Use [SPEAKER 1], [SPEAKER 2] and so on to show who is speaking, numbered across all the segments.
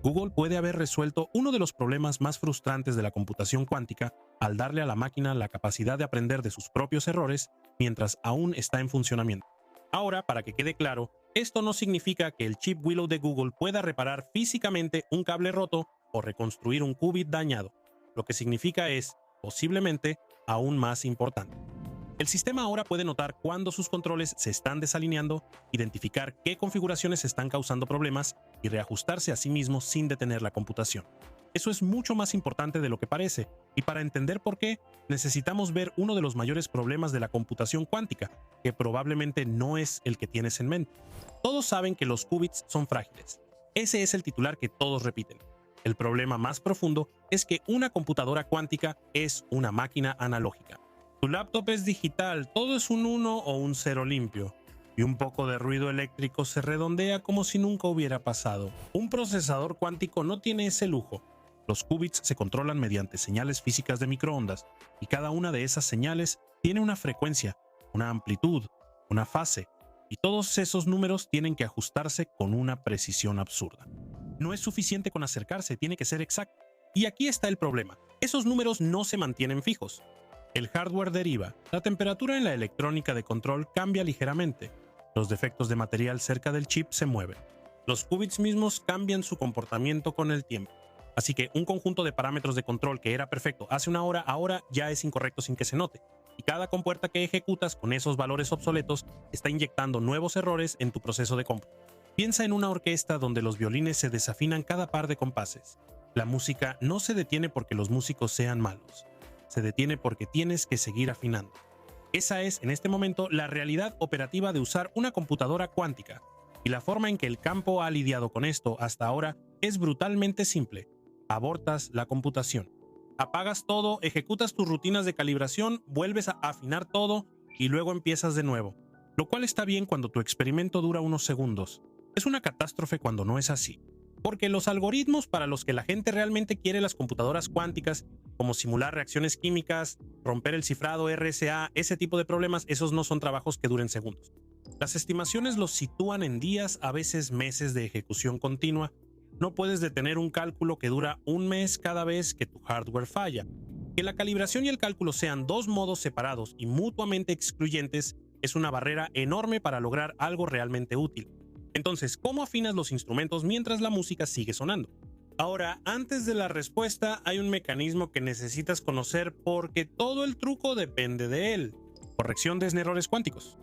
[SPEAKER 1] Google puede haber resuelto uno de los problemas más frustrantes de la computación cuántica al darle a la máquina la capacidad de aprender de sus propios errores mientras aún está en funcionamiento. Ahora, para que quede claro, esto no significa que el chip Willow de Google pueda reparar físicamente un cable roto o reconstruir un qubit dañado. Lo que significa es, posiblemente, aún más importante. El sistema ahora puede notar cuándo sus controles se están desalineando, identificar qué configuraciones están causando problemas y reajustarse a sí mismo sin detener la computación. Eso es mucho más importante de lo que parece, y para entender por qué, necesitamos ver uno de los mayores problemas de la computación cuántica, que probablemente no es el que tienes en mente. Todos saben que los qubits son frágiles. Ese es el titular que todos repiten. El problema más profundo es que una computadora cuántica es una máquina analógica. Tu laptop es digital, todo es un 1 o un 0 limpio, y un poco de ruido eléctrico se redondea como si nunca hubiera pasado. Un procesador cuántico no tiene ese lujo. Los qubits se controlan mediante señales físicas de microondas, y cada una de esas señales tiene una frecuencia, una amplitud, una fase, y todos esos números tienen que ajustarse con una precisión absurda. No es suficiente con acercarse, tiene que ser exacto. Y aquí está el problema. Esos números no se mantienen fijos. El hardware deriva, la temperatura en la electrónica de control cambia ligeramente, los defectos de material cerca del chip se mueven, los qubits mismos cambian su comportamiento con el tiempo. Así que un conjunto de parámetros de control que era perfecto hace una hora, ahora ya es incorrecto sin que se note. Y cada compuerta que ejecutas con esos valores obsoletos está inyectando nuevos errores en tu proceso de cómputo. Piensa en una orquesta donde los violines se desafinan cada par de compases. La música no se detiene porque los músicos sean malos. Se detiene porque tienes que seguir afinando. Esa es, en este momento, la realidad operativa de usar una computadora cuántica. Y la forma en que el campo ha lidiado con esto hasta ahora es brutalmente simple. Abortas la computación. Apagas todo, ejecutas tus rutinas de calibración, vuelves a afinar todo y luego empiezas de nuevo. Lo cual está bien cuando tu experimento dura unos segundos. Es una catástrofe cuando no es así. Porque los algoritmos para los que la gente realmente quiere las computadoras cuánticas, como simular reacciones químicas, romper el cifrado RSA, ese tipo de problemas, esos no son trabajos que duren segundos. Las estimaciones los sitúan en días, a veces meses de ejecución continua. No puedes detener un cálculo que dura un mes cada vez que tu hardware falla. Que la calibración y el cálculo sean dos modos separados y mutuamente excluyentes es una barrera enorme para lograr algo realmente útil. Entonces, ¿cómo afinas los instrumentos mientras la música sigue sonando? Ahora, antes de la respuesta, hay un mecanismo que necesitas conocer porque todo el truco depende de él. Corrección de errores cuánticos.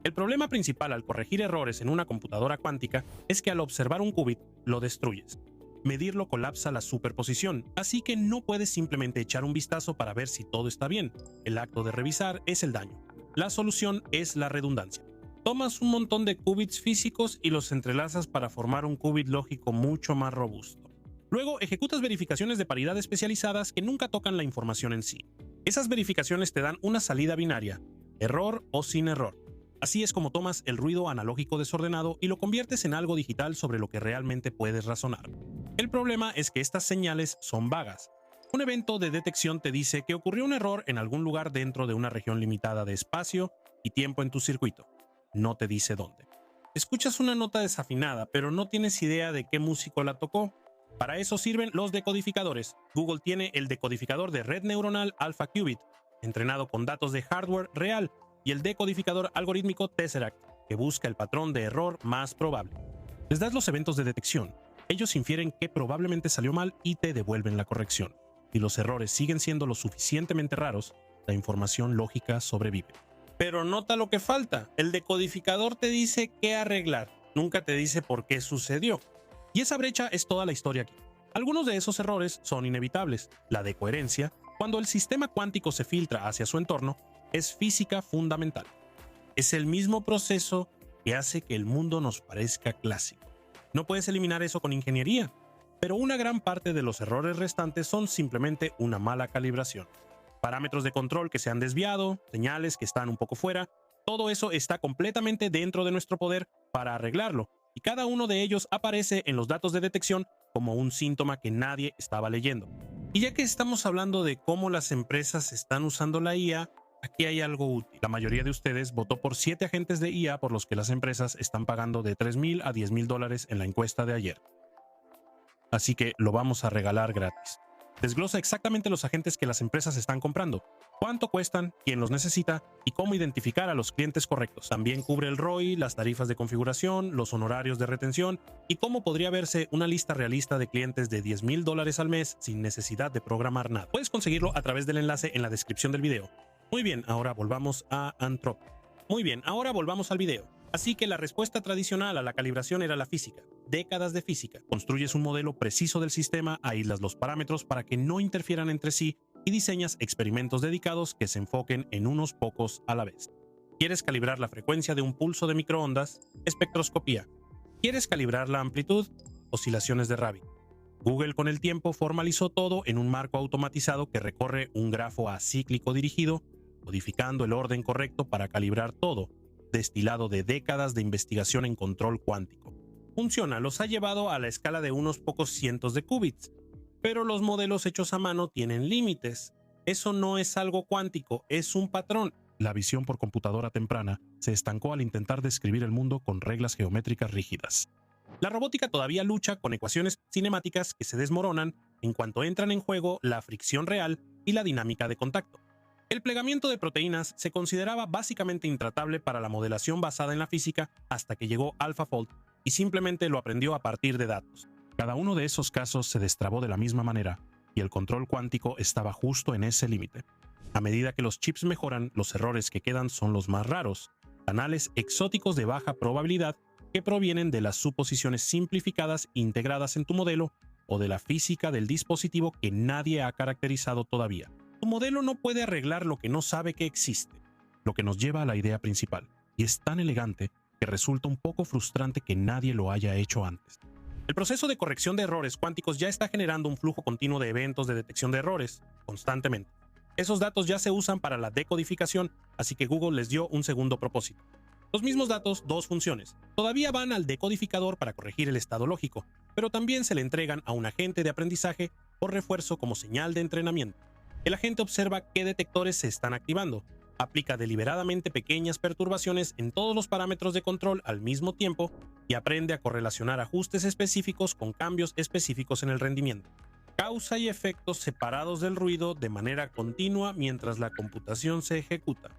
[SPEAKER 1] El problema principal al corregir errores en una computadora cuántica es que al observar un qubit, lo destruyes. Medirlo colapsa la superposición, así que no puedes simplemente echar un vistazo para ver si todo está bien. El acto de revisar es el daño. La solución es la redundancia. Tomas un montón de qubits físicos y los entrelazas para formar un qubit lógico mucho más robusto. Luego ejecutas verificaciones de paridad especializadas que nunca tocan la información en sí. Esas verificaciones te dan una salida binaria, error o sin error. Así es como tomas el ruido analógico desordenado y lo conviertes en algo digital sobre lo que realmente puedes razonar. El problema es que estas señales son vagas. Un evento de detección te dice que ocurrió un error en algún lugar dentro de una región limitada de espacio y tiempo en tu circuito. No te dice dónde. Escuchas una nota desafinada, pero no tienes idea de qué músico la tocó. Para eso sirven los decodificadores. Google tiene el decodificador de red neuronal Alpha Qubit, entrenado con datos de hardware real, y el decodificador algorítmico Tesseract, que busca el patrón de error más probable. Les das los eventos de detección. Ellos infieren que probablemente salió mal y te devuelven la corrección. Si los errores siguen siendo lo suficientemente raros, la información lógica sobrevive. Pero nota lo que falta. El decodificador te dice qué arreglar. Nunca te dice por qué sucedió. Y esa brecha es toda la historia aquí. Algunos de esos errores son inevitables. La decoherencia, cuando el sistema cuántico se filtra hacia su entorno, es física fundamental. Es el mismo proceso que hace que el mundo nos parezca clásico. No puedes eliminar eso con ingeniería, pero una gran parte de los errores restantes son simplemente una mala calibración. Parámetros de control que se han desviado, señales que están un poco fuera, todo eso está completamente dentro de nuestro poder para arreglarlo, y cada uno de ellos aparece en los datos de detección como un síntoma que nadie estaba leyendo. Y ya que estamos hablando de cómo las empresas están usando la IA, aquí hay algo útil. La mayoría de ustedes votó por 7 agentes de IA por los que las empresas están pagando de $3,000 a $10,000 en la encuesta de ayer. así que lo vamos a regalar gratis. Desglosa exactamente los agentes que las empresas están comprando, cuánto cuestan, quién los necesita y cómo identificar a los clientes correctos. También cubre el ROI, las tarifas de configuración, los honorarios de retención y cómo podría verse una lista realista de clientes de $10,000 al mes sin necesidad de programar nada. Puedes conseguirlo a través del enlace en la descripción del video. Muy bien, ahora volvamos a Anthropic. Muy bien, ahora volvamos al video. Así que la respuesta tradicional a la calibración era la física. Décadas de física. Construyes un modelo preciso del sistema, aíslas los parámetros para que no interfieran entre sí y diseñas experimentos dedicados que se enfoquen en unos pocos a la vez. ¿Quieres calibrar la frecuencia de un pulso de microondas? Espectroscopía. ¿Quieres calibrar la amplitud? Oscilaciones de Rabi. Google con el tiempo formalizó todo en un marco automatizado que recorre un grafo acíclico dirigido, modificando el orden correcto para calibrar todo, destilado de décadas de investigación en control cuántico. Funciona, los ha llevado a la escala de unos pocos cientos de qubits, pero los modelos hechos a mano tienen límites. Eso no es algo cuántico, es un patrón. La visión por computadora temprana se estancó al intentar describir el mundo con reglas geométricas rígidas. La robótica todavía lucha con ecuaciones cinemáticas que se desmoronan en cuanto entran en juego la fricción real y la dinámica de contacto. El plegamiento de proteínas se consideraba básicamente intratable para la modelación basada en la física hasta que llegó AlphaFold y simplemente lo aprendió a partir de datos. Cada uno de esos casos se destrabó de la misma manera y el control cuántico estaba justo en ese límite. A medida que los chips mejoran, los errores que quedan son los más raros, canales exóticos de baja probabilidad que provienen de las suposiciones simplificadas integradas en tu modelo o de la física del dispositivo que nadie ha caracterizado todavía. Tu modelo no puede arreglar lo que no sabe que existe, lo que nos lleva a la idea principal, y es tan elegante que resulta un poco frustrante que nadie lo haya hecho antes. El proceso de corrección de errores cuánticos ya está generando un flujo continuo de eventos de detección de errores, constantemente. Esos datos ya se usan para la decodificación, así que Google les dio un segundo propósito. Los mismos datos, dos funciones. Todavía van al decodificador para corregir el estado lógico, pero también se le entregan a un agente de aprendizaje o refuerzo como señal de entrenamiento. El agente observa qué detectores se están activando, aplica deliberadamente pequeñas perturbaciones en todos los parámetros de control al mismo tiempo y aprende a correlacionar ajustes específicos con cambios específicos en el rendimiento. Causa y efectos separados del ruido de manera continua mientras la computación se ejecuta.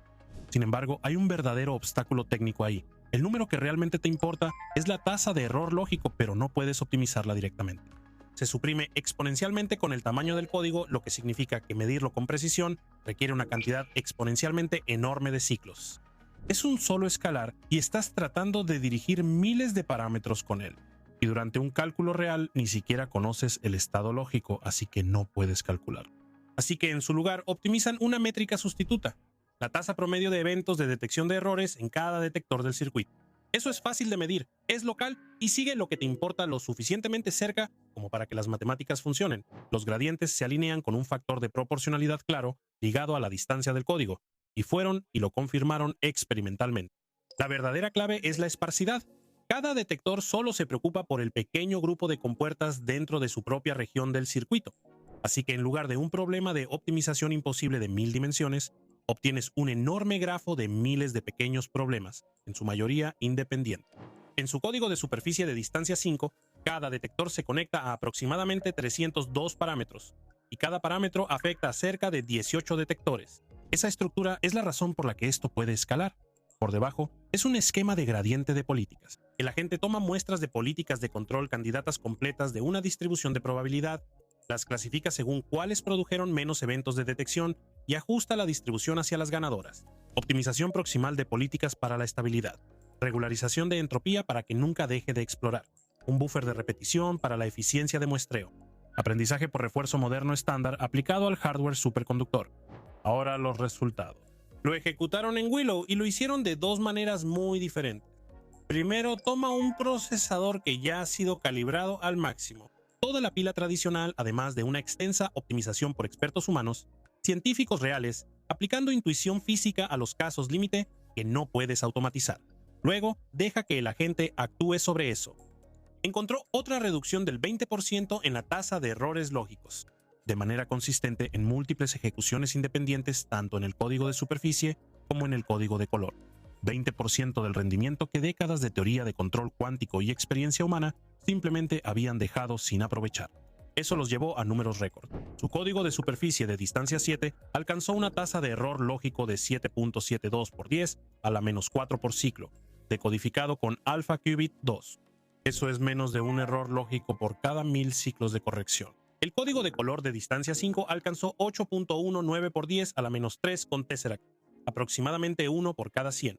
[SPEAKER 1] Sin embargo, hay un verdadero obstáculo técnico ahí. El número que realmente te importa es la tasa de error lógico, pero no puedes optimizarla directamente. Se suprime exponencialmente con el tamaño del código, lo que significa que medirlo con precisión requiere una cantidad exponencialmente enorme de ciclos. Es un solo escalar y estás tratando de dirigir miles de parámetros con él. Y durante un cálculo real ni siquiera conoces el estado lógico, así que no puedes calcular. Así que en su lugar optimizan una métrica sustituta, la tasa promedio de eventos de detección de errores en cada detector del circuito. Eso es fácil de medir, es local y sigue lo que te importa lo suficientemente cerca como para que las matemáticas funcionen. Los gradientes se alinean con un factor de proporcionalidad claro ligado a la distancia del código, y fueron y lo confirmaron experimentalmente. La verdadera clave es la esparcidad. Cada detector solo se preocupa por el pequeño grupo de compuertas dentro de su propia región del circuito. Así que en lugar de un problema de optimización imposible de 1000 dimensiones, obtienes un enorme grafo de miles de pequeños problemas, en su mayoría independientes. En su código de superficie de distancia 5, cada detector se conecta a aproximadamente 302 parámetros, y cada parámetro afecta a cerca de 18 detectores. Esa estructura es la razón por la que esto puede escalar. Por debajo, es un esquema de gradiente de políticas. El agente toma muestras de políticas de control candidatas completas de una distribución de probabilidad, las clasifica según cuáles produjeron menos eventos de detección y ajusta la distribución hacia las ganadoras. Optimización proximal de políticas para la estabilidad. Regularización de entropía para que nunca deje de explorar. Un buffer de repetición para la eficiencia de muestreo. Aprendizaje por refuerzo moderno estándar aplicado al hardware superconductor. Ahora los resultados. Lo ejecutaron en Willow y lo hicieron de dos maneras muy diferentes. Primero, toma un procesador que ya ha sido calibrado al máximo. Toda la pila tradicional, además de una extensa optimización por expertos humanos, científicos reales, aplicando intuición física a los casos límite que no puedes automatizar. Luego, deja que el agente actúe sobre eso. Encontró otra reducción del 20% en la tasa de errores lógicos, de manera consistente en múltiples ejecuciones independientes tanto en el código de superficie como en el código de color. 20% del rendimiento que décadas de teoría de control cuántico y experiencia humana simplemente habían dejado sin aprovechar. Eso los llevó a números récord. Su código de superficie de distancia 7 alcanzó una tasa de error lógico de 7.72 por 10 a la menos 4 por ciclo, decodificado con Alpha Qubit 2. Eso es menos de un error lógico por cada 1000 ciclos de corrección. El código de color de distancia 5 alcanzó 8.19 por 10 a la menos 3 con Tesseract, aproximadamente 1 por cada 100.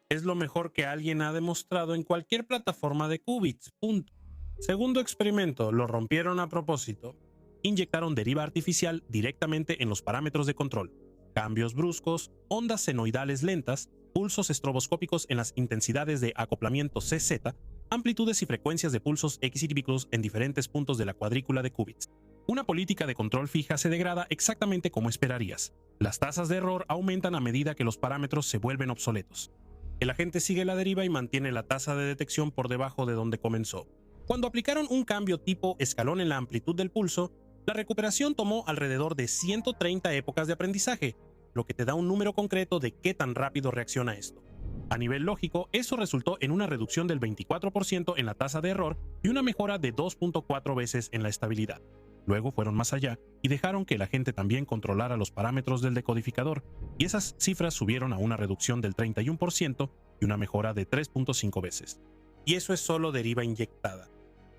[SPEAKER 1] Es lo mejor que alguien ha demostrado en cualquier plataforma de qubits, punto. Segundo experimento, lo rompieron a propósito. Inyectaron deriva artificial directamente en los parámetros de control. Cambios bruscos, ondas senoidales lentas, pulsos estroboscópicos en las intensidades de acoplamiento CZ, amplitudes y frecuencias de pulsos X y en diferentes puntos de la cuadrícula de qubits. Una política de control fija se degrada exactamente como esperarías. Las tasas de error aumentan a medida que los parámetros se vuelven obsoletos. El agente sigue la deriva y mantiene la tasa de detección por debajo de donde comenzó. Cuando aplicaron un cambio tipo escalón en la amplitud del pulso, la recuperación tomó alrededor de 130 épocas de aprendizaje, lo que te da un número concreto de qué tan rápido reacciona esto. A nivel lógico, eso resultó en una reducción del 24% en la tasa de error y una mejora de 2.4 veces en la estabilidad. Luego fueron más allá y dejaron que la gente también controlara los parámetros del decodificador, y esas cifras subieron a una reducción del 31% y una mejora de 3.5 veces. Y eso es solo deriva inyectada,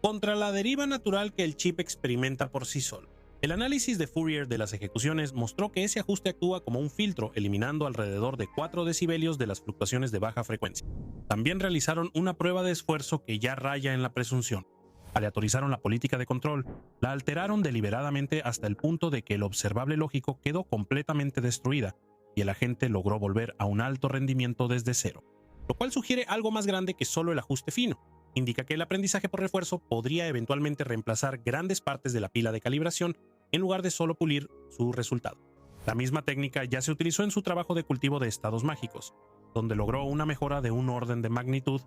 [SPEAKER 1] contra la deriva natural que el chip experimenta por sí solo. El análisis de Fourier de las ejecuciones mostró que ese ajuste actúa como un filtro, eliminando alrededor de 4 decibelios de las fluctuaciones de baja frecuencia. También realizaron una prueba de esfuerzo que ya raya en la presunción. Aleatorizaron la política de control, la alteraron deliberadamente hasta el punto de que el observable lógico quedó completamente destruida y el agente logró volver a un alto rendimiento desde cero, lo cual sugiere algo más grande que solo el ajuste fino. Indica que el aprendizaje por refuerzo podría eventualmente reemplazar grandes partes de la pila de calibración en lugar de solo pulir su resultado. La misma técnica ya se utilizó en su trabajo de cultivo de estados mágicos, donde logró una mejora de un orden de magnitud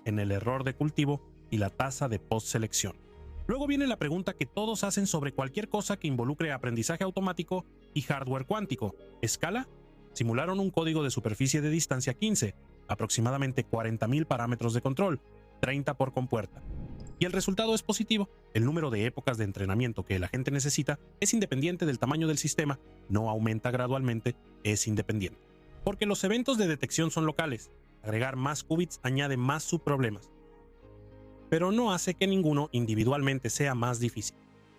[SPEAKER 1] en el error de cultivo y la tasa de postselección. Luego viene la pregunta que todos hacen sobre cualquier cosa que involucre aprendizaje automático y hardware cuántico. ¿Escala? Simularon un código de superficie de distancia 15, aproximadamente 40.000 parámetros de control, 30 por compuerta. Y el resultado es positivo. El número de épocas de entrenamiento que el agente necesita es independiente del tamaño del sistema, no aumenta gradualmente, es independiente. Porque los eventos de detección son locales. Agregar más qubits añade más subproblemas, pero no hace que ninguno individualmente sea más difícil.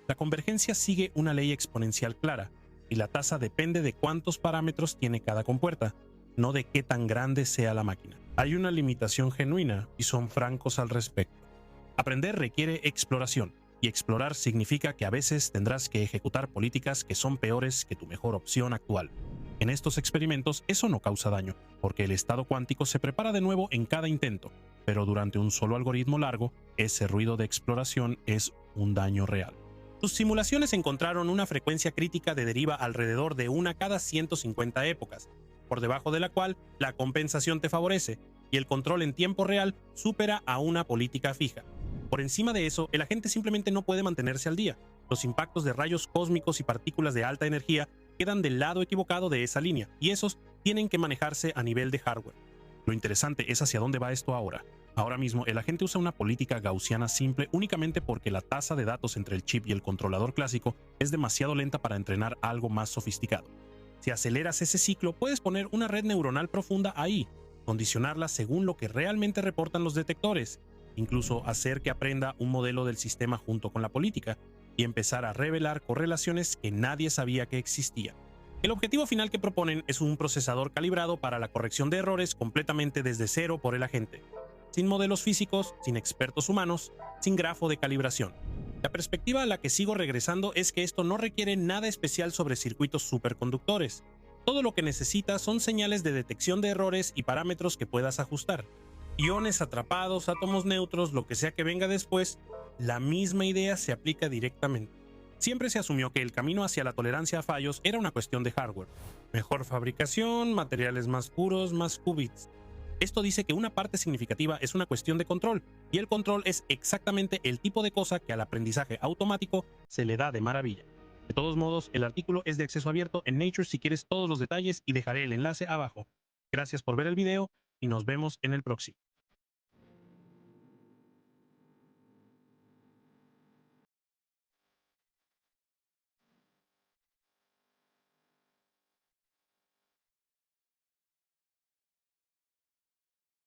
[SPEAKER 1] La convergencia sigue una ley exponencial clara, y la tasa depende de cuántos parámetros tiene cada compuerta, no de qué tan grande sea la máquina. Hay una limitación genuina, y son francos al respecto. Aprender requiere exploración, y explorar significa que a veces tendrás que ejecutar políticas que son peores que tu mejor opción actual. En estos experimentos eso no causa daño, porque el estado cuántico se prepara de nuevo en cada intento, pero durante un solo algoritmo largo, ese ruido de exploración es un daño real. Sus simulaciones encontraron una frecuencia crítica de deriva alrededor de una cada 150 épocas, por debajo de la cual la compensación te favorece, y el control en tiempo real supera a una política fija. Por encima de eso, el agente simplemente no puede mantenerse al día. Los impactos de rayos cósmicos y partículas de alta energía quedan del lado equivocado de esa línea, y esos tienen que manejarse a nivel de hardware. Lo interesante es hacia dónde va esto ahora. Ahora mismo, el agente usa una política gaussiana simple únicamente porque la tasa de datos entre el chip y el controlador clásico es demasiado lenta para entrenar algo más sofisticado. Si aceleras ese ciclo, puedes poner una red neuronal profunda ahí, condicionarla según lo que realmente reportan los detectores, incluso hacer que aprenda un modelo del sistema junto con la política, y empezar a revelar correlaciones que nadie sabía que existían. El objetivo final que proponen es un procesador calibrado para la corrección de errores completamente desde cero por el agente, sin modelos físicos, sin expertos humanos, sin grafo de calibración. La perspectiva a la que sigo regresando es que esto no requiere nada especial sobre circuitos superconductores. Todo lo que necesitas son señales de detección de errores y parámetros que puedas ajustar. Iones atrapados, átomos neutros, lo que sea que venga después, la misma idea se aplica directamente. Siempre se asumió que el camino hacia la tolerancia a fallos era una cuestión de hardware. Mejor fabricación, materiales más puros, más qubits. Esto dice que una parte significativa es una cuestión de control, y el control es exactamente el tipo de cosa que al aprendizaje automático se le da de maravilla. De todos modos, el artículo es de acceso abierto en Nature si quieres todos los detalles, y dejaré el enlace abajo. Gracias por ver el video. y nos vemos en el próximo.